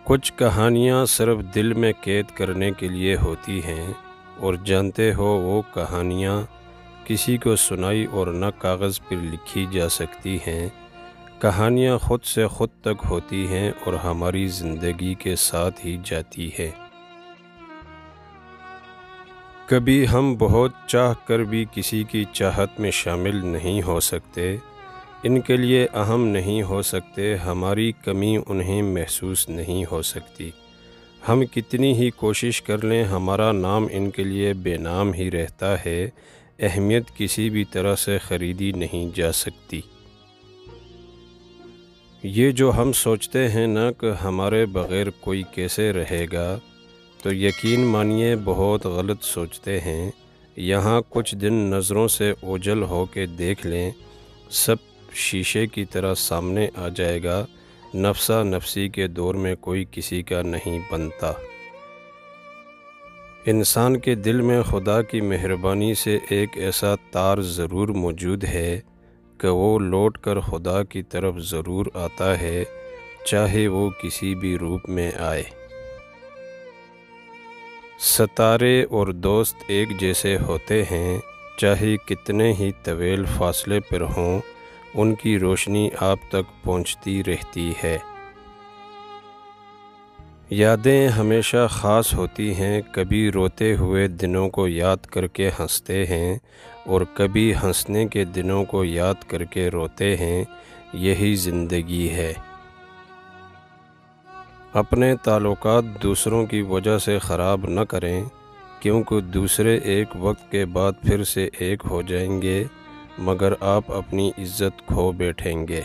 کچھ کہانیاں صرف دل میں قید کرنے کے لیے ہوتی ہیں، اور جانتے ہو وہ کہانیاں کسی کو سنائی اور نہ کاغذ پر لکھی جا سکتی ہیں۔ کہانیاں خود سے خود تک ہوتی ہیں اور ہماری زندگی کے ساتھ ہی جاتی ہے۔ کبھی ہم بہت چاہ کر بھی کسی کی چاہت میں شامل نہیں ہو سکتے، ان کے لیے اہم نہیں ہو سکتے، ہماری کمی انہیں محسوس نہیں ہو سکتی۔ ہم کتنی ہی کوشش کر لیں ہمارا نام ان کے لیے بے نام ہی رہتا ہے، اہمیت کسی بھی طرح سے خریدی نہیں جا سکتی۔ یہ جو ہم سوچتے ہیں نا کہ ہمارے بغیر کوئی کیسے رہے گا، تو یقین مانیے بہت غلط سوچتے ہیں۔ یہاں کچھ دن نظروں سے اوجھل ہو کے دیکھ لیں، سب شیشے کی طرح سامنے آ جائے گا۔ نفسا نفسی کے دور میں کوئی کسی کا نہیں بنتا۔ انسان کے دل میں خدا کی مہربانی سے ایک ایسا تار ضرور موجود ہے کہ وہ لوٹ کر خدا کی طرف ضرور آتا ہے، چاہے وہ کسی بھی روپ میں آئے۔ ستارے اور دوست ایک جیسے ہوتے ہیں، چاہے کتنے ہی طویل فاصلے پر ہوں، ان کی روشنی آپ تک پہنچتی رہتی ہے۔ یادیں ہمیشہ خاص ہوتی ہیں، کبھی روتے ہوئے دنوں کو یاد کر کے ہنستے ہیں اور کبھی ہنسنے کے دنوں کو یاد کر کے روتے ہیں، یہی زندگی ہے۔ اپنے تعلقات دوسروں کی وجہ سے خراب نہ کریں، کیونکہ دوسرے ایک وقت کے بعد پھر سے ایک ہو جائیں گے، مگر آپ اپنی عزت کھو بیٹھیں گے۔